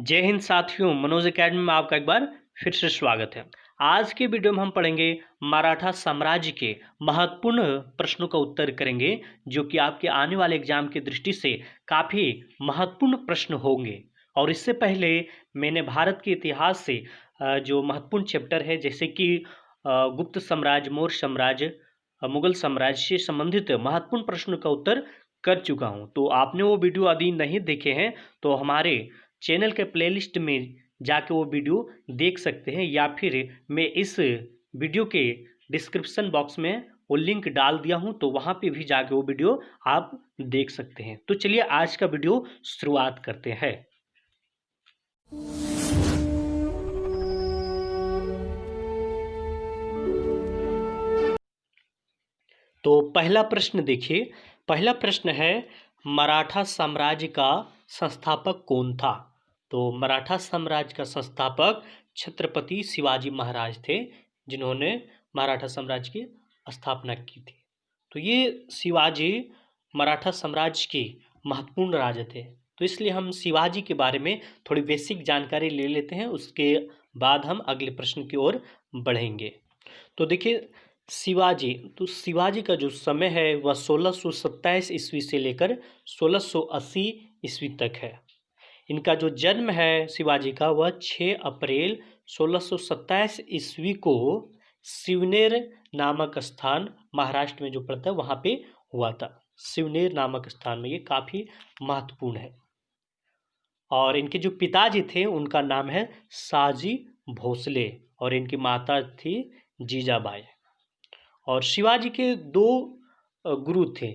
जय हिंद साथियों, मनोज एकेडमी में आपका एक बार फिर से स्वागत है। आज के वीडियो में हम पढ़ेंगे मराठा साम्राज्य के महत्वपूर्ण प्रश्नों का उत्तर करेंगे, जो कि आपके आने वाले एग्जाम की दृष्टि से काफ़ी महत्वपूर्ण प्रश्न होंगे। और इससे पहले मैंने भारत के इतिहास से जो महत्वपूर्ण चैप्टर है, जैसे कि गुप्त साम्राज्य, मौर्य साम्राज्य, मुगल साम्राज्य से संबंधित महत्वपूर्ण प्रश्नों का उत्तर कर चुका हूँ। तो आपने वो वीडियो यदि नहीं देखे हैं तो हमारे चैनल के प्लेलिस्ट में जाके वो वीडियो देख सकते हैं, या फिर मैं इस वीडियो के डिस्क्रिप्शन बॉक्स में वो लिंक डाल दिया हूं, तो वहां पे भी जाके वो वीडियो आप देख सकते हैं। तो चलिए आज का वीडियो शुरुआत करते हैं। तो पहला प्रश्न देखिए, पहला प्रश्न है मराठा साम्राज्य का संस्थापक कौन था। तो मराठा साम्राज्य का संस्थापक छत्रपति शिवाजी महाराज थे, जिन्होंने मराठा साम्राज्य की स्थापना की थी। तो ये शिवाजी मराठा साम्राज्य के महत्वपूर्ण राजा थे। तो इसलिए हम शिवाजी के बारे में थोड़ी बेसिक जानकारी ले लेते हैं, उसके बाद हम अगले प्रश्न की ओर बढ़ेंगे। तो देखिए शिवाजी, तो शिवाजी का जो समय है वह 1627 ईस्वी से लेकर 1680 ईस्वी तक है। इनका जो जन्म है शिवाजी का वह 6 अप्रैल 1627 ईस्वी को शिवनेर नामक स्थान महाराष्ट्र में जो पड़ता है वहाँ पे हुआ था। शिवनेर नामक स्थान में, ये काफ़ी महत्वपूर्ण है। और इनके जो पिताजी थे उनका नाम है साजी भोसले और इनकी माता थी जीजाबाई। और शिवाजी के दो गुरु थे,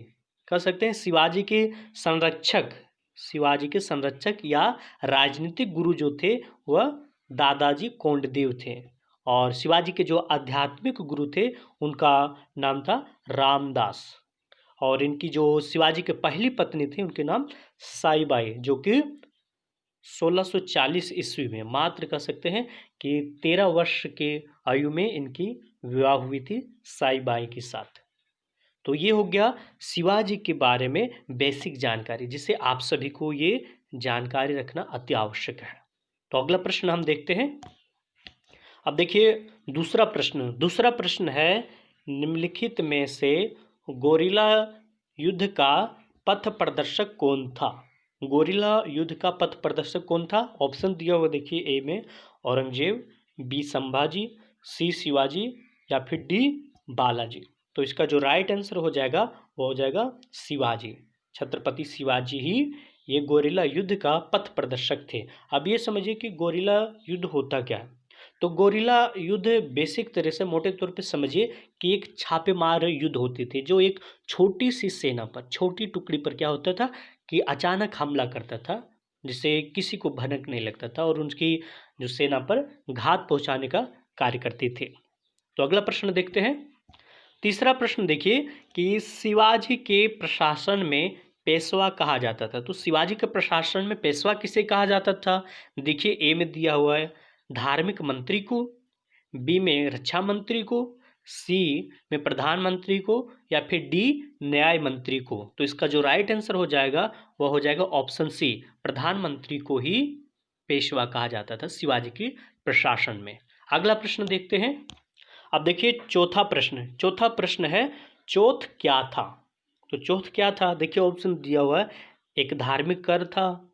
कह सकते हैं शिवाजी के संरक्षक या राजनीतिक गुरु जो थे वह दादाजी कोंडदेव थे। और शिवाजी के जो आध्यात्मिक गुरु थे उनका नाम था रामदास। और इनकी जो शिवाजी के पहली पत्नी थी उनके नाम साईबाई, जो कि 1640 ईस्वी में, मात्र कह सकते हैं कि 13 वर्ष के आयु में इनकी विवाह हुई थी साईबाई के साथ। तो ये हो गया शिवाजी के बारे में बेसिक जानकारी, जिसे आप सभी को ये जानकारी रखना अति आवश्यक है। तो अगला प्रश्न हम देखते हैं। अब देखिए दूसरा प्रश्न है निम्नलिखित में से गोरिल्ला युद्ध का पथ प्रदर्शक कौन था। गोरिल्ला युद्ध का पथ प्रदर्शक कौन था। ऑप्शन दिया हुआ देखिए, ए में औरंगजेब, बी संभाजी, सी शिवाजी, या फिर डी बालाजी। तो इसका जो राइट आंसर हो जाएगा वो हो जाएगा शिवाजी। छत्रपति शिवाजी ही ये गोरिल्ला युद्ध का पथ प्रदर्शक थे। अब ये समझिए कि गोरिल्ला युद्ध होता क्या है। तो गोरिल्ला युद्ध बेसिक तरह से मोटे तौर पे समझिए कि एक छापेमार युद्ध होती थी, जो एक छोटी सी सेना पर, छोटी टुकड़ी पर क्या होता था कि अचानक हमला करता था, जिससे किसी को भनक नहीं लगता था और उनकी जो सेना पर घात पहुंचाने का कार्य करती थी। तो अगला प्रश्न देखते हैं। तीसरा प्रश्न देखिए कि शिवाजी के प्रशासन में पेशवा कहा जाता था। तो शिवाजी के प्रशासन में पेशवा किसे कहा जाता था। देखिए ए में दिया हुआ है धार्मिक मंत्री को, बी में रक्षा मंत्री को, सी में प्रधानमंत्री को, या फिर डी न्याय मंत्री को। तो इसका जो राइट आंसर हो जाएगा वह हो जाएगा ऑप्शन सी, प्रधानमंत्री को ही पेशवा कहा जाता था शिवाजी के प्रशासन में। अगला प्रश्न देखते हैं। अब देखिए चौथा प्रश्न है चौथ क्या था। तो चौथ क्या था, देखिए ऑप्शन दिया हुआ है, एक धार्मिक कर था,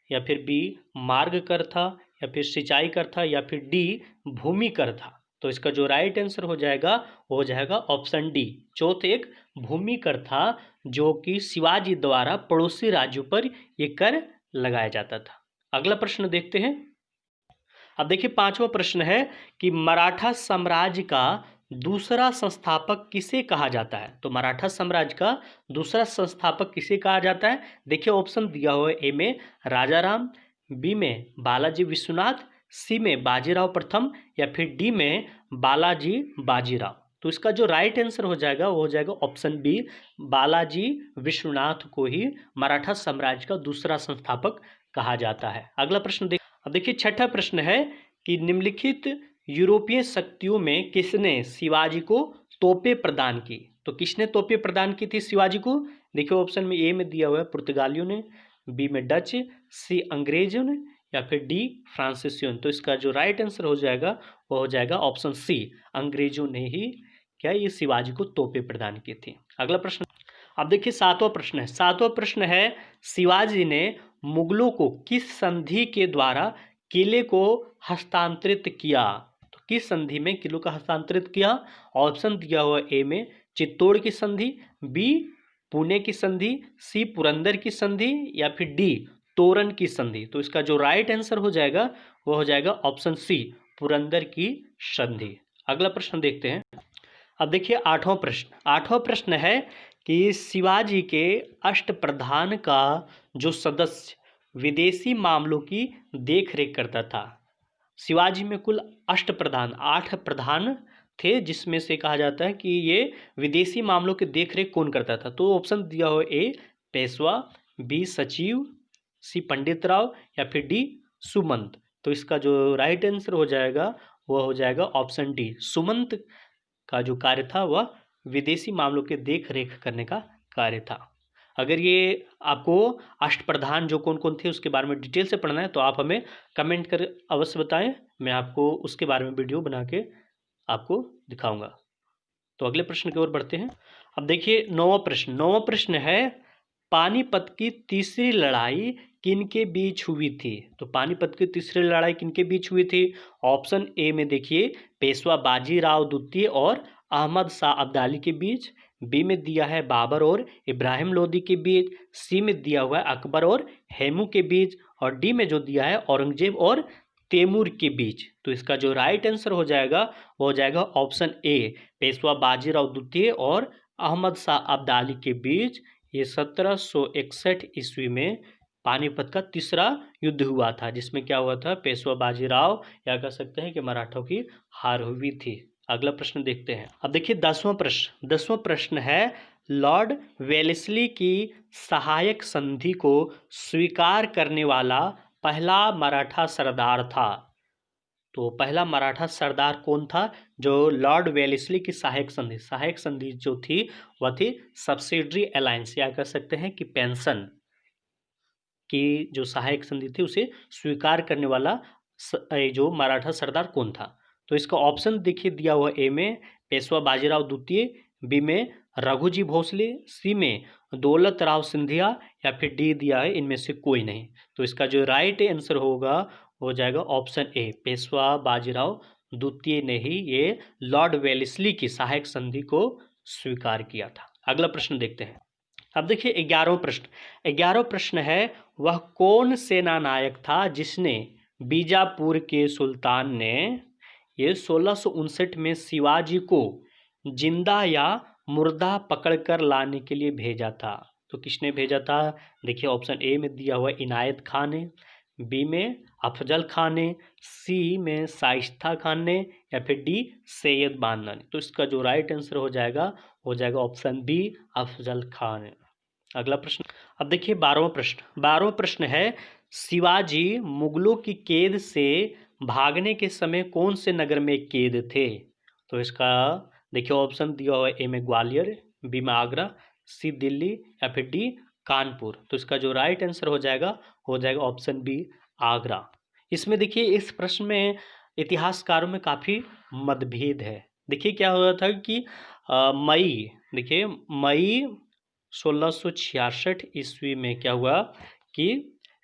या फिर बी मार्ग कर था, या फिर सिंचाई कर था, या फिर डी भूमि कर था। तो इसका जो राइट आंसर हो जाएगा वो हो जाएगा ऑप्शन डी, चौथ एक भूमि कर था, जो कि शिवाजी द्वारा पड़ोसी राज्यों पर ये कर लगाया जाता था। अगला प्रश्न देखते हैं। अब देखिए पांचवा प्रश्न है कि मराठा साम्राज्य का दूसरा संस्थापक किसे कहा जाता है। तो मराठा साम्राज्य का दूसरा संस्थापक किसे कहा जाता है। देखिए ऑप्शन दिया हुआ है, ए में राजाराम, बी में बालाजी विश्वनाथ, सी में बाजीराव प्रथम, या फिर डी में बालाजी बाजीराव। तो इसका जो राइट आंसर हो जाएगा वो हो जाएगा ऑप्शन बी, बालाजी विश्वनाथ को ही मराठा साम्राज्य का दूसरा संस्थापक कहा जाता है। अगला प्रश्न अब देखिए छठा प्रश्न है कि निम्नलिखित यूरोपीय शक्तियों में किसने शिवाजी को तोपें प्रदान की। तो किसने तोपें प्रदान की थी शिवाजी को। देखिए ऑप्शन में ए में दिया हुआ है पुर्तगालियों ने, बी में डच, सी अंग्रेजों ने, या फिर डी फ्रांसिसियन। तो इसका जो राइट आंसर हो जाएगा वो हो जाएगा ऑप्शन सी, अंग्रेजों ने ही क्या ये शिवाजी को तोपे प्रदान की थी। अगला प्रश्न, अब देखिए सातवां प्रश्न है। सातवां प्रश्न है, शिवाजी ने मुगलों को किस संधि के द्वारा किले को हस्तांतरित किया? तो किस संधि में किले को हस्तांतरित किया? ऑप्शन दिया हुआ ए में चित्तौड़ की संधि, बी पुणे की संधि, सी पुरंदर की संधि, या फिर डी तोरन की संधि। तो इसका जो राइट आंसर हो जाएगा वो हो जाएगा ऑप्शन सी, पुरंदर की संधि। अगला प्रश्न देखते हैं। अब देखिए आठवां प्रश्न। आठवां प्रश्न है कि शिवाजी के अष्टप्रधान का जो सदस्य विदेशी मामलों की देखरेख करता था। शिवाजी में कुल अष्टप्रधान 8 प्रधान थे, जिसमें से कहा जाता है कि ये विदेशी मामलों की देखरेख कौन करता था। तो ऑप्शन दिया हो ए पेशवा, बी सचिव, सी पंडित राव, या फिर डी सुमंत। तो इसका जो राइट आंसर हो जाएगा वह हो जाएगा ऑप्शन डी, सुमंत का जो कार्य था वह विदेशी मामलों के देख रेख करने का कार्य था। अगर ये आपको अष्टप्रधान जो कौन कौन थे उसके बारे में डिटेल से पढ़ना है तो आप हमें कमेंट कर अवश्य बताएं, मैं आपको उसके बारे में वीडियो बना के आपको दिखाऊंगा। तो अगले प्रश्न की ओर बढ़ते हैं। अब देखिए नौवां प्रश्न। नौवां प्रश्न है, पानीपत की तीसरी लड़ाई किनके बीच हुई थी? तो पानीपत की तीसरी लड़ाई किनके बीच हुई थी? ऑप्शन ए में देखिए पेशवा बाजीराव द्वितीय और अहमद शाह अब्दाली के बीच, बी में दिया है बाबर और इब्राहिम लोदी के बीच, सी में दिया हुआ है अकबर और हेमू के बीच, और डी में जो दिया है औरंगजेब और तैमूर के बीच। तो इसका जो राइट आंसर हो जाएगा वो हो जाएगा ऑप्शन ए, पेशवा बाजीराव द्वितीय और अहमद शाह अब्दाली के बीच। ये 1761 ईस्वी में पानीपत का तीसरा युद्ध हुआ था, जिसमें क्या हुआ था, पेशवा बाजीराव या कह सकते हैं कि मराठों की हार हुई थी। अगला प्रश्न देखते हैं। अब देखिए 10वां प्रश्न। 10वां प्रश्न है, लॉर्ड वेलेस्ली की सहायक संधि को स्वीकार करने वाला पहला मराठा सरदार था। तो पहला मराठा सरदार कौन था जो लॉर्ड वेलेस्ली की सहायक संधि जो थी वह थी सब्सिडरी अलायंस, या कह सकते हैं कि पेंशन की जो सहायक संधि थी उसे स्वीकार करने वाला जो मराठा सरदार कौन था? तो इसका ऑप्शन देखिए दिया हुआ ए में पेशवा बाजीराव द्वितीय, बी में रघुजी भोसले, सी में दौलत राव सिंधिया, या फिर डी दिया है इनमें से कोई नहीं। तो इसका जो राइट आंसर होगा हो जाएगा ऑप्शन ए, पेशवा बाजीराव द्वितीय ने ही ये लॉर्ड वेलेस्ली की सहायक संधि को स्वीकार किया था। अगला प्रश्न देखते हैं। अब देखिए 11वां प्रश्न। 11वां प्रश्न है, वह कौन सेना नायक था जिसने बीजापुर के सुल्तान ने ये 1659 में शिवाजी को जिंदा या मुर्दा पकड़कर लाने के लिए भेजा था? तो किसने भेजा था? देखिए ऑप्शन ए में दिया हुआ इनायत खान ने, बी में अफजल खान ने, सी में शाइस्ता खान ने, या फिर डी सैयद बांदा ने। तो इसका जो राइट आंसर हो जाएगा ऑप्शन बी, अफजल खान। अगला प्रश्न। अब देखिए 12वां प्रश्न। 12वां प्रश्न है, शिवाजी मुगलों की कैद से भागने के समय कौन से नगर में कैद थे? तो इसका देखिए ऑप्शन दिया हुआ है ए में ग्वालियर, बी में आगरा, सी दिल्ली, या फिर डी कानपुर। तो इसका जो राइट आंसर हो जाएगा ऑप्शन बी, आगरा। इसमें देखिए इस प्रश्न में इतिहासकारों में काफ़ी मतभेद है। देखिए क्या हुआ था कि मई 1666 ईस्वी में क्या हुआ कि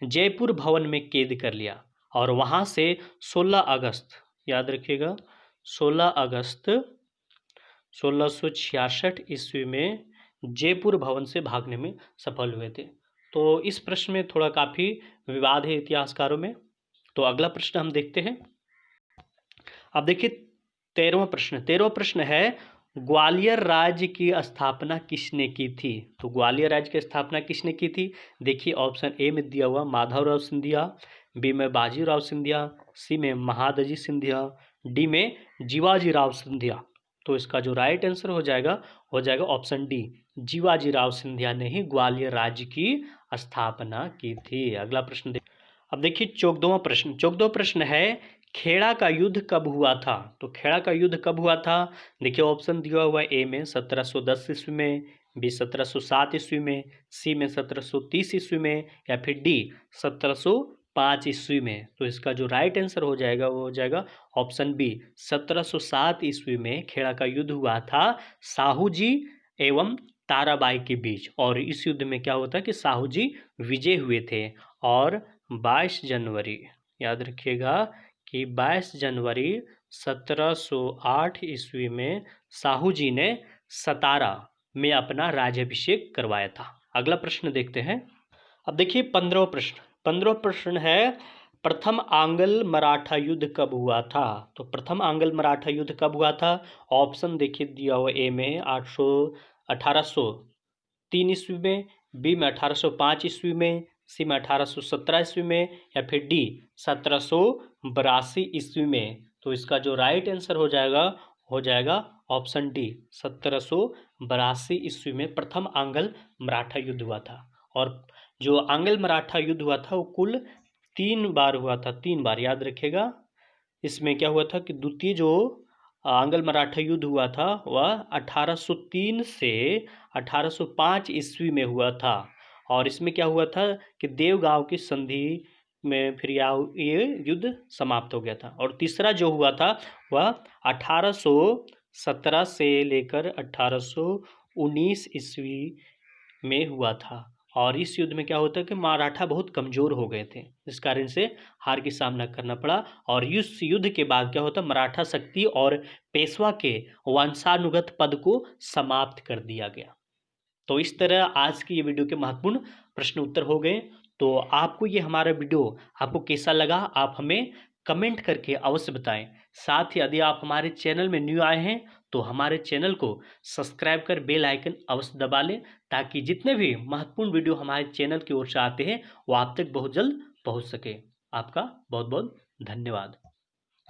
जयपुर भवन में कैद कर लिया, और वहाँ से 16 अगस्त, याद रखिएगा 16 अगस्त 1666 ईस्वी में जयपुर भवन से भागने में सफल हुए थे। तो इस प्रश्न में थोड़ा काफ़ी विवाद है इतिहासकारों में। तो अगला प्रश्न हम देखते हैं। अब देखिए 13वां प्रश्न। 13वां प्रश्न है, ग्वालियर राज्य की स्थापना किसने की थी? तो ग्वालियर राज्य की स्थापना किसने की थी? देखिए ऑप्शन ए में दिया हुआ माधवराव सिंधिया, बी में बाजीराव सिंधिया, सी में महादजी सिंधिया, डी में जीवाजी राव सिंधिया। तो इसका जो राइट आंसर हो जाएगा ऑप्शन डी, जीवाजी राव सिंधिया ने ही ग्वालियर राज्य की स्थापना की थी। अगला प्रश्न अब देखिए 14वां प्रश्न। 14वां प्रश्न है, खेड़ा का युद्ध कब हुआ था? तो खेड़ा का युद्ध कब हुआ था? देखिए ऑप्शन दिया हुआ है ए में 1710 ईस्वी में, बी 1707 ईस्वी में, सी में 1730 ईस्वी में, या फिर डी 1705 ईस्वी में। तो इसका जो राइट आंसर हो जाएगा वो हो जाएगा ऑप्शन बी, 1707 ईस्वी में खेड़ा का युद्ध हुआ था साहू जी एवं ताराबाई के बीच। और इस युद्ध में क्या होता है कि साहू जी विजय हुए थे। और 22 जनवरी, याद रखिएगा कि 22 जनवरी 1708 ईस्वी में साहू जी ने सतारा में अपना राज्याभिषेक करवाया था। अगला प्रश्न देखते हैं। अब देखिए 15 प्रश्न है, प्रथम आंग्ल मराठा युद्ध कब हुआ था? तो प्रथम आंग्ल मराठा युद्ध कब हुआ था? ऑप्शन देखिए दिया हुआ, ए में 1803 ईस्वी में, बी में 1805 ईस्वी में, सी में 1817 ईस्वी में, या फिर डी 1782 ईस्वी में। तो इसका जो राइट आंसर हो जाएगा ऑप्शन डी, 1782 ईस्वी में प्रथम आंग्ल मराठा युद्ध हुआ था। और जो आंग्ल मराठा युद्ध हुआ था वो कुल 3 बार हुआ था, 3 बार याद रखिएगा। इसमें क्या हुआ था कि द्वितीय जो आंग्ल मराठा युद्ध हुआ था वह 1803 से 1805 ईस्वी में हुआ था। और इसमें क्या हुआ था कि देवगांव की संधि में फिर ये युद्ध समाप्त हो गया था। और तीसरा जो हुआ था वह 1817 से लेकर 1819 ईस्वी में हुआ था। और इस युद्ध में क्या होता है कि मराठा बहुत कमज़ोर हो गए थे, इस कारण से हार की सामना करना पड़ा। और इस युद्ध के बाद क्या होता, मराठा शक्ति और पेशवा के वंशानुगत पद को समाप्त कर दिया गया। तो इस तरह आज की ये वीडियो के महत्वपूर्ण प्रश्न उत्तर हो गए। तो आपको ये हमारा वीडियो आपको कैसा लगा, आप हमें कमेंट करके अवश्य बताएं। साथ ही यदि आप हमारे चैनल में न्यू आए हैं तो हमारे चैनल को सब्सक्राइब कर बेल आइकन अवश्य दबा लें, ताकि जितने भी महत्वपूर्ण वीडियो हमारे चैनल की ओर से आते हैं वो आप तक बहुत जल्द पहुंच सके। आपका बहुत बहुत धन्यवाद।